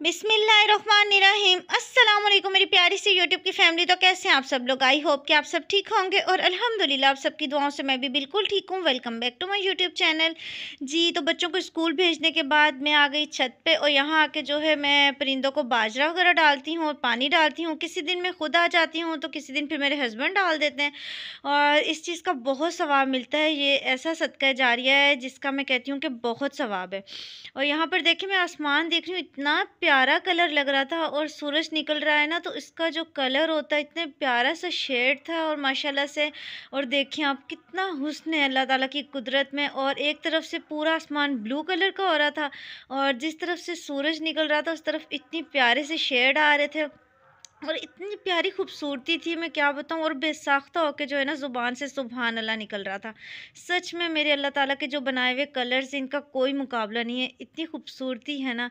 बिस्मिल्लाहिर्रहमानिर्रहीम। अस्सलाम वालेकुम मेरी प्यारी सी यूट्यूब की फैमिली। तो कैसे हैं आप सब लोग? आई होप कि आप सब ठीक होंगे और अल्हम्दुलिल्लाह आप सबकी दुआओं से मैं भी बिल्कुल ठीक हूँ। Welcome back to my YouTube channel. जी, तो बच्चों को स्कूल भेजने के बाद मैं आ गई छत पे और यहाँ आके जो है मैं परिंदों को बाजरा वगैरह डालती हूँ और पानी डालती हूँ। किसी दिन मैं खुद आ जाती हूँ तो किसी दिन फिर मेरे हस्बैंड डाल देते हैं और इस चीज़ का बहुत सवाब मिलता है। ये ऐसा सदका जारिया है जिसका मैं कहती हूँ कि बहुत सवाब है। और यहाँ पर देखिए मैं आसमान देख रही हूँ, इतना प्यारा कलर लग रहा था और सूरज निकल रहा है ना, तो इसका जो कलर होता है इतने प्यारा सा शेड था और माशाल्लाह से। और देखिए आप कितना हुस्न है अल्लाह ताला की कुदरत में। और एक तरफ से पूरा आसमान ब्लू कलर का हो रहा था और जिस तरफ से सूरज निकल रहा था उस तरफ इतनी प्यारे से शेड आ रहे थे और इतनी प्यारी खूबसूरती थी, मैं क्या बताऊँ। और बेसाख्ता होके जो है ना ज़ुबान से सुभान अल्लाह निकल रहा था। सच में मेरे अल्लाह ताला के जो बनाए हुए कलर्स, इनका कोई मुकाबला नहीं है, इतनी खूबसूरती है ना।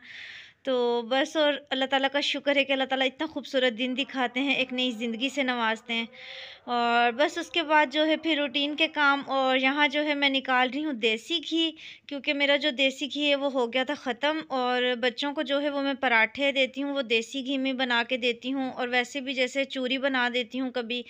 तो बस, और अल्लाह ताला का शुक्र है कि अल्लाह ताला इतना खूबसूरत दिन दिखाते हैं, एक नई ज़िंदगी से नवाजते हैं। और बस उसके बाद जो है फिर रूटीन के काम। और यहाँ जो है मैं निकाल रही हूँ देसी घी, क्योंकि मेरा जो देसी घी है वो हो गया था ख़त्म। और बच्चों को जो है वो मैं पराठे देती हूँ, वो देसी घी में बना के देती हूँ और वैसे भी जैसे चूरी बना देती हूँ कभी।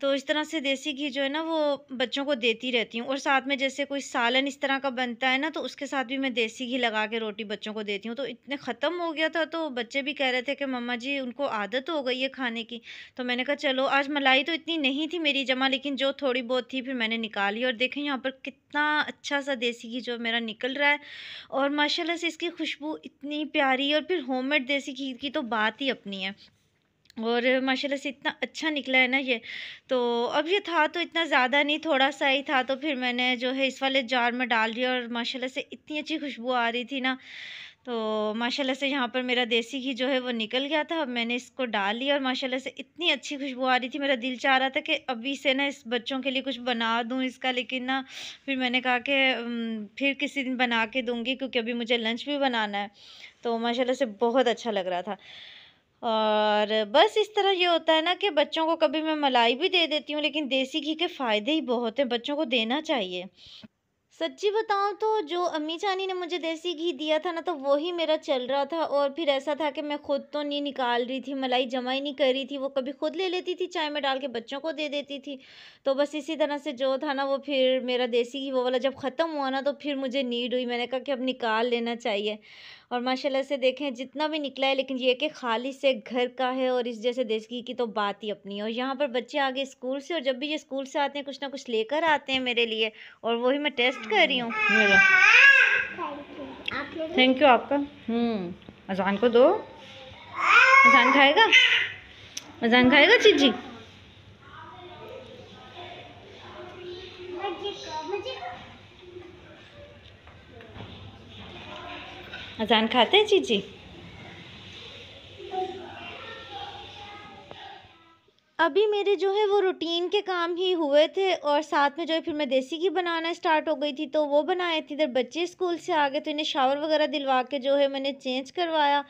तो इस तरह से देसी घी जो है ना वो बच्चों को देती रहती हूँ। और साथ में जैसे कोई सालन इस तरह का बनता है ना, तो उसके साथ भी मैं देसी घी लगा के रोटी बच्चों को देती हूँ। तो इतने ख़त्म हो गया था तो बच्चे भी कह रहे थे कि मम्मा जी उनको आदत हो गई है खाने की। तो मैंने कहा चलो, आज मलाई तो इतनी नहीं थी मेरी जमा, लेकिन जो थोड़ी बहुत थी फिर मैंने निकाली। और देखें यहाँ पर कितना अच्छा सा देसी घी जो मेरा निकल रहा है और माशाल्लाह से इसकी खुशबू इतनी प्यारी। और फिर होममेड देसी घी की तो बात ही अपनी है। और माशाल्लाह से इतना अच्छा निकला है ना ये। तो अब ये था तो इतना ज़्यादा नहीं, थोड़ा-सा ही था, तो फिर मैंने जो है इस वाले जार में डाल दिया और माशाल्लाह से इतनी अच्छी खुशबू आ रही थी ना। तो माशाल्लाह से यहाँ पर मेरा देसी घी जो है वो निकल गया था। अब मैंने इसको डाल लिया और माशाल्लाह से इतनी अच्छी खुशबू आ रही थी, मेरा दिल चाह रहा था कि अभी से ना इस बच्चों के लिए कुछ बना दूँ इसका। लेकिन ना फिर मैंने कहा कि फिर किसी दिन बना के दूँगी, क्योंकि अभी मुझे लंच भी बनाना है। तो माशाल्लाह से बहुत अच्छा लग रहा था। और बस इस तरह ये होता है ना कि बच्चों को कभी मैं मलाई भी दे देती हूँ, लेकिन देसी घी के फ़ायदे ही बहुत हैं, बच्चों को देना चाहिए। सच्ची बताऊँ तो जो अम्मी जानी ने मुझे देसी घी दिया था ना, तो वो ही मेरा चल रहा था। और फिर ऐसा था कि मैं खुद तो नहीं निकाल रही थी, मलाई जमा ही नहीं कर रही थी, वो कभी खुद ले लेती थी, चाय में डाल के बच्चों को दे देती थी। तो बस इसी तरह से जो था ना वो फिर मेरा देसी घी वो वाला जब ख़त्म हुआ ना, तो फिर मुझे नीड हुई, मैंने कहा कि अब निकाल लेना चाहिए। और माशाल्लाह से देखें जितना भी निकला है, लेकिन ये कि खालिस से घर का है और इस जैसे देसी घी की तो बात ही अपनी है। और यहाँ पर बच्चे आ गए स्कूल से और जब भी ये स्कूल से आते हैं कुछ ना कुछ लेकर आते हैं मेरे लिए और वही मैं टेस्ट कर रही हूँ। मेरा थैंक यू आपका। अजान को दो। अजान खाएगा? अजान खाएगा चीजी? अजान खाते हैं चीजी? अभी मेरे जो है वो रूटीन के काम ही हुए थे और साथ में जो है फिर मैं देसी घी बनाना स्टार्ट हो गई थी, तो वो बनाए थे। इधर बच्चे स्कूल से आ गए तो इन्हें शावर वगैरह दिलवा के जो है मैंने चेंज करवाया।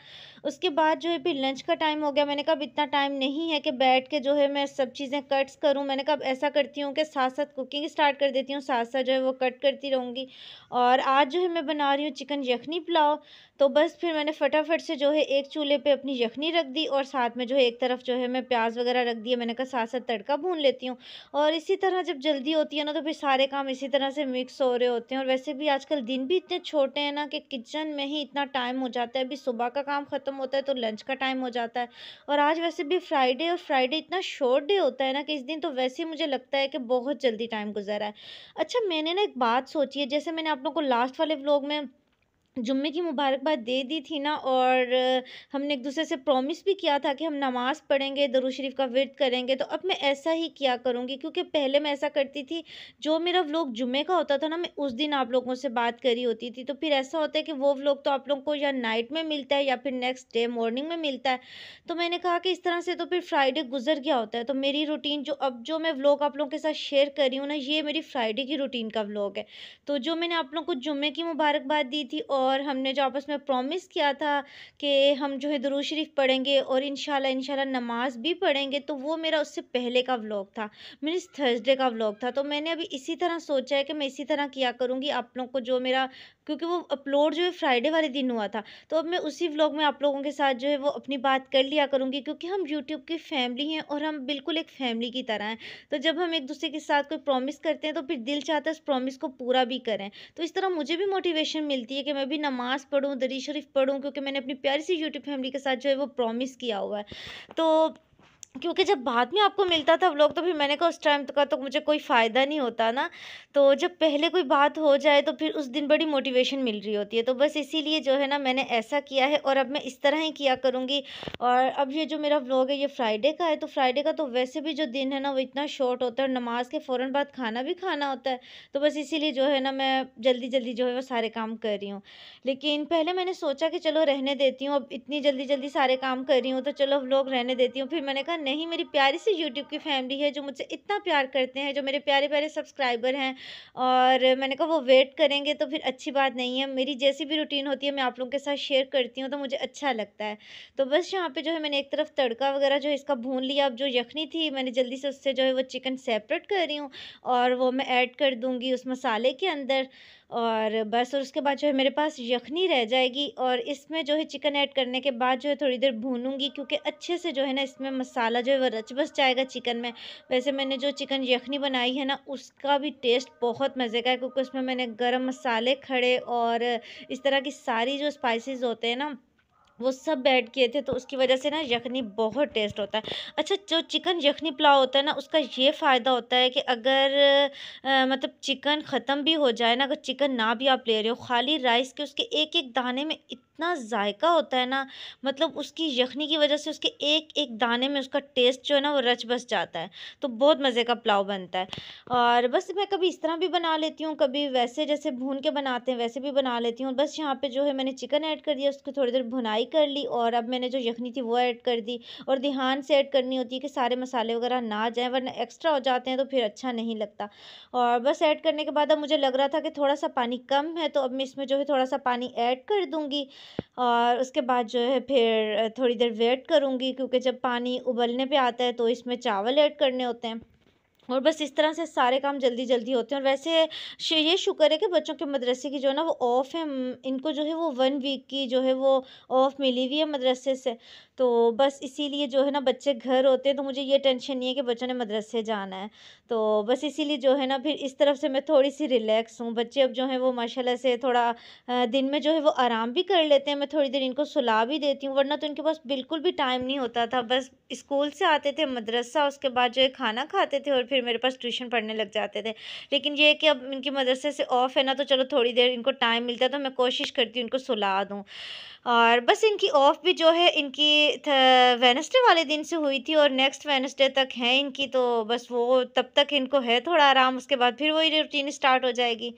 उसके बाद जो है फिर लंच का टाइम हो गया। मैंने कहा अब इतना टाइम नहीं है कि बैठ के जो है मैं सब चीज़ें कट्स करूँ। मैंने कहा अब ऐसा करती हूँ कि साथ साथ कुकिंग स्टार्ट कर देती हूँ, साथ साथ जो है वो कट करती रहूँगी। और आज जो है मैं बना रही हूँ चिकन यखनी पुलाव। तो बस फिर मैंने फटाफट से जो है एक चूल्हे पे अपनी यखनी रख दी और साथ में जो है एक तरफ जो है मैं प्याज वगैरह रख दिया। मैंने कहा साथ साथ तड़का भून लेती हूँ। और इसी तरह जब जल्दी होती है ना, तो फिर सारे काम इसी तरह से मिक्स हो रहे होते हैं। और वैसे भी आजकल दिन भी इतने छोटे हैं ना कि किचन में ही इतना टाइम हो जाता है। अभी सुबह का काम ख़त्म होता है तो लंच का टाइम हो जाता है। और आज वैसे भी फ्राइडे, और फ्राइडे इतना शॉर्ट डे होता है ना कि इस दिन तो वैसे ही मुझे लगता है कि बहुत जल्दी टाइम गुजरा है। अच्छा, मैंने ना एक बात सोची है, जैसे मैंने आप लोग को लास्ट वाले व्लॉग में जुम्मे की मुबारकबाद दे दी थी ना, और हमने एक दूसरे से प्रॉमिस भी किया था कि हम नमाज़ पढ़ेंगे, दरूद शरीफ का विर्द करेंगे। तो अब मैं ऐसा ही किया करूँगी, क्योंकि पहले मैं ऐसा करती थी, जो मेरा व्लॉग जुम्मे का होता था ना, मैं उस दिन आप लोगों से बात करी होती थी। तो फिर ऐसा होता है कि वो व्लॉग तो आप लोगों को या नाइट में मिलता है या फिर नेक्स्ट डे मॉर्निंग में मिलता है। तो मैंने कहा कि इस तरह से तो फिर फ्राइडे गुजर गया होता है। तो मेरी रूटीन जो मैं व्लॉग आप लोगों के साथ शेयर कर रही हूँ ना, ये मेरी फ्राइडे की रूटीन का व्लॉग है। तो जो मैंने आप लोगों को जुम्मे की मुबारकबाद दी थी और हमने जो आपस में प्रॉमिस किया था कि हम जो है दुरूद शरीफ पढ़ेंगे और इंशाल्लाह इंशाल्लाह नमाज़ भी पढ़ेंगे, तो वो मेरा उससे पहले का व्लॉग था, मीन्स थर्सडे का व्लॉग था। तो मैंने अभी इसी तरह सोचा है कि मैं इसी तरह किया करूँगी आप लोग को, जो मेरा, क्योंकि वो अपलोड जो है फ्राइडे वाले दिन हुआ था, तो अब मैं उसी व्लॉग में आप लोगों के साथ जो है वो अपनी बात कर लिया करूँगी, क्योंकि हम यूट्यूब की फैमिली हैं और हम बिल्कुल एक फैमिली की तरह हैं। तो जब हम एक दूसरे के साथ कोई प्रॉमिस करते हैं तो फिर दिल चाहता है उस प्रॉमिस को पूरा भी करें। तो इस तरह मुझे भी मोटिवेशन मिलती है कि मैं भी नमाज़ पढ़ूँ, दरूद शरीफ पढ़ूँ, क्योंकि मैंने अपनी प्यारी सी यूट्यूब फैमिली के साथ जो है वो प्रॉमिस किया हुआ है। तो क्योंकि जब बाद में आपको मिलता था व्लॉग, तो फिर मैंने कहा उस टाइम का तो मुझे कोई फ़ायदा नहीं होता ना। तो जब पहले कोई बात हो जाए तो फिर उस दिन बड़ी मोटिवेशन मिल रही होती है। तो बस इसीलिए जो है ना मैंने ऐसा किया है और अब मैं इस तरह ही किया करूँगी। और अब ये जो मेरा व्लॉग है ये फ्राइडे का है, तो फ्राइडे का तो वैसे भी जो दिन है ना वो इतना शॉर्ट होता है और नमाज़ के फ़ौरन बाद खाना भी खाना होता है। तो बस इसीलिए जो है ना मैं जल्दी-जल्दी जो है वो सारे काम कर रही हूँ। लेकिन पहले मैंने सोचा कि चलो रहने देती हूँ, अब इतनी जल्दी-जल्दी सारे काम कर रही हूँ तो चलो व्लॉग रहने देती हूँ। फिर मैंने कहा नहीं, मेरी प्यारी सी यूट्यूब की फैमिली है जो मुझसे इतना प्यार करते हैं, जो मेरे प्यारे-प्यारे सब्सक्राइबर हैं, और मैंने कहा वो वेट करेंगे तो फिर अच्छी बात नहीं है। मेरी जैसी भी रूटीन होती है मैं आप लोगों के साथ शेयर करती हूँ तो मुझे अच्छा लगता है। तो बस यहाँ पे जो है मैंने एक तरफ तड़का वगैरह जो है इसका भून लिया, अब जो यखनी थी मैंने जल्दी से उससे जो है वो चिकन सेपरेट कर रही हूँ और वो मैं ऐड कर दूँगी उस मसाले के अंदर। और बस, और उसके बाद जो है मेरे पास यखनी रह जाएगी और इसमें जो है चिकन ऐड करने के बाद जो है थोड़ी देर भूनूँगी, क्योंकि अच्छे से जो है ना इसमें मसाला जो है वो रच बस जाएगा चिकन में। वैसे मैंने जो चिकन यखनी बनाई है ना उसका भी टेस्ट बहुत मज़े का है, क्योंकि उसमें मैंने गरम मसाले खड़े और इस तरह की सारी जो स्पाइसेस होते हैं ना वो सब ऐड किए थे, तो उसकी वजह से ना यखनी बहुत टेस्ट होता है। अच्छा, जो चिकन यखनी पुलाव होता है ना उसका ये फ़ायदा होता है कि अगर मतलब चिकन ख़त्म भी हो जाए ना, अगर चिकन ना भी आप ले रहे हो, खाली राइस के उसके एक-एक दाने में इतना ज़ायका होता है ना, मतलब उसकी यखनी की वजह से उसके एक-एक दाने में उसका टेस्ट जो है ना वो रच बस जाता है। तो बहुत मज़े का पुलाव बनता है। और बस मैं कभी इस तरह भी बना लेती हूँ, कभी वैसे जैसे भून के बनाते हैं वैसे भी बना लेती हूँ। बस यहाँ पे जो है मैंने चिकन ऐड कर दिया, उसको थोड़ी देर भुनाई कर ली और अब मैंने जो यखनी थी वो ऐड कर दी। और ध्यान से ऐड करनी होती है कि सारे मसाले वगैरह ना जाएँ, वरना एक्स्ट्रा हो जाते हैं तो फिर अच्छा नहीं लगता। और बस ऐड करने के बाद अब मुझे लग रहा था कि थोड़ा-सा पानी कम है, तो अब मैं इसमें जो है थोड़ा-सा पानी ऐड कर दूँगी। और उसके बाद जो है फिर थोड़ी देर वेट करूँगी, क्योंकि जब पानी उबलने पे आता है तो इसमें चावल ऐड करने होते हैं। और बस इस तरह से सारे काम जल्दी-जल्दी होते हैं। और वैसे ये शुक्र है कि बच्चों के मदरसे की जो है ना वो ऑफ है, इनको जो है वो 1 वीक की जो है वो ऑफ मिली हुई है मदरसे से। तो बस इसीलिए जो है ना बच्चे घर होते हैं तो मुझे ये टेंशन नहीं है कि बच्चों ने मदरसे जाना है। तो बस इसीलिए जो है ना फिर इस तरफ से मैं थोड़ी-सी रिलैक्स हूँ। बच्चे अब जो हैं वो माशाल्लाह से थोड़ा दिन में जो है वो आराम भी कर लेते हैं। मैं थोड़ी देर इनको सुला भी देती हूँ, वरना तो इनके पास बिल्कुल भी टाइम नहीं होता था। बस स्कूल से आते थे, मदरसा, उसके बाद जो है खाना खाते थे और फिर मेरे पास ट्यूशन पढ़ने लग जाते थे। लेकिन ये है कि अब इनकी मदरसे से ऑफ है ना, तो चलो थोड़ी देर इनको टाइम मिलता है तो मैं कोशिश करती हूँ इनको सुला दूँ। और बस इनकी ऑफ भी जो है इनकी वेडनेसडे वाले दिन से हुई थी और नेक्स्ट वेडनेसडे तक है इनकी, तो बस वो तब तक इनको है थोड़ा आराम, उसके बाद फिर वही रूटीन स्टार्ट हो जाएगी।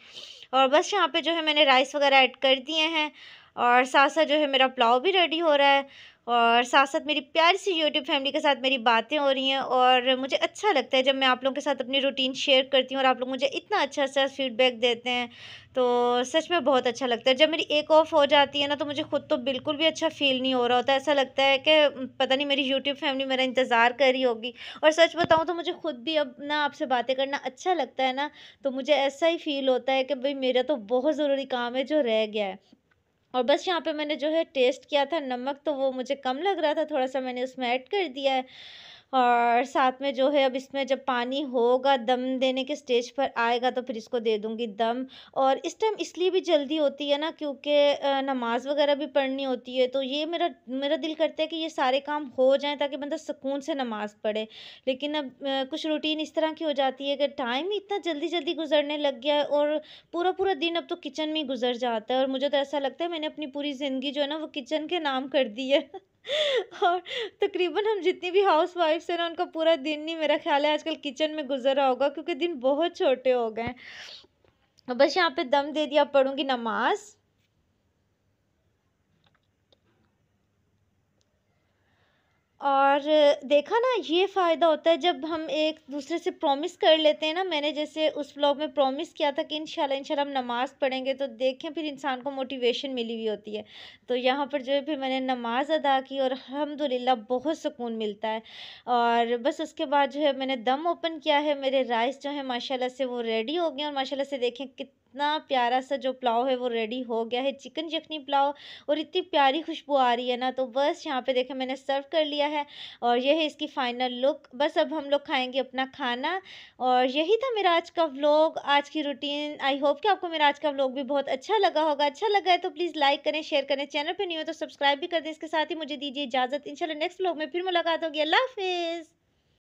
और बस यहाँ पे जो है मैंने राइस वगैरह ऐड कर दिए हैं और साथ-साथ जो है मेरा पुलाव भी रेडी हो रहा है और साथ-साथ मेरी प्यारी सी यूट्यूब फैमिली के साथ मेरी बातें हो रही हैं और मुझे अच्छा लगता है जब मैं आप लोगों के साथ अपनी रूटीन शेयर करती हूँ और आप लोग मुझे इतना अच्छा-अच्छा फीडबैक देते हैं, तो सच में बहुत अच्छा लगता है। जब मेरी एक ऑफ हो जाती है ना, तो मुझे खुद तो बिल्कुल भी अच्छा फ़ील नहीं हो रहा होता है। ऐसा लगता है कि पता नहीं मेरी यूट्यूब फैमिली मेरा इंतज़ार कर रही होगी। और सच बताऊँ तो मुझे खुद भी अब ना आपसे बातें करना अच्छा लगता है ना, तो मुझे ऐसा ही फ़ील होता है कि भई मेरा तो बहुत ज़रूरी काम है जो रह गया है। और बस यहाँ पे मैंने जो है टेस्ट किया था नमक, तो वो मुझे कम लग रहा था, थोड़ा-सा मैंने उसमें ऐड कर दिया है। और साथ में जो है अब इसमें जब पानी होगा, दम देने के स्टेज पर आएगा तो फिर इसको दे दूँगी दम। और इस टाइम इसलिए भी जल्दी होती है ना, क्योंकि नमाज़ वग़ैरह भी पढ़नी होती है, तो ये मेरा मेरा दिल करता है कि ये सारे काम हो जाएँ ताकि बंदा सुकून से नमाज़ पढ़े। लेकिन अब कुछ रूटीन इस तरह की हो जाती है कि टाइम ही इतना जल्दी-जल्दी गुज़रने लग गया है और पूरा-पूरा दिन अब तो किचन में ही गुज़र जाता है और मुझे तो ऐसा लगता है मैंने अपनी पूरी ज़िंदगी जो है ना वो किचन के नाम कर दी है। और तकरीबन हम जितनी भी हाउसवाइफ्स हैं ना उनका पूरा दिन ही मेरा ख़्याल है आजकल किचन में गुज़र रहा होगा, क्योंकि दिन बहुत छोटे हो गए हैं। बस यहाँ पे दम दे दिया, अब पढ़ूँगी नमाज़। और देखा ना, ये फ़ायदा होता है जब हम एक दूसरे से प्रॉमिस कर लेते हैं ना। मैंने जैसे उस व्लॉग में प्रॉमिस किया था कि इंशाल्लाह इंशाल्लाह हम नमाज़ पढ़ेंगे, तो देखें फिर इंसान को मोटिवेशन मिली हुई होती है। तो यहाँ पर जो है फिर मैंने नमाज़ अदा की और अल्हम्दुलिल्लाह बहुत सुकून मिलता है। और बस उसके बाद जो है मैंने दम ओपन किया है, मेरे राइस जो है माशाल्लाह से वो रेडी हो गए हैं और माशाल्लाह से देखें कितना प्यारा सा जो पुलाव है वो रेडी हो गया है, चिकन यखनी पुलाव। और इतनी प्यारी खुशबू आ रही है ना, तो बस यहाँ पे देखें मैंने सर्व कर लिया है और ये है इसकी फाइनल लुक। बस अब हम लोग खाएँगे अपना खाना। और यही था मेरा आज का व्लॉग, आज की रूटीन। आई होप कि आपको मेरा आज का व्लॉग भी बहुत अच्छा लगा होगा। अच्छा लगा है तो प्लीज़ लाइक करें, शेयर करें। चैनल पे न्यू हो तो सब्सक्राइब भी कर दें। इसके साथ ही मुझे दीजिए इजाज़त। इंशाल्लाह नेक्स्ट व्लॉग में फिर मुलाकात होगी। अल्लाह हाफ़िज़।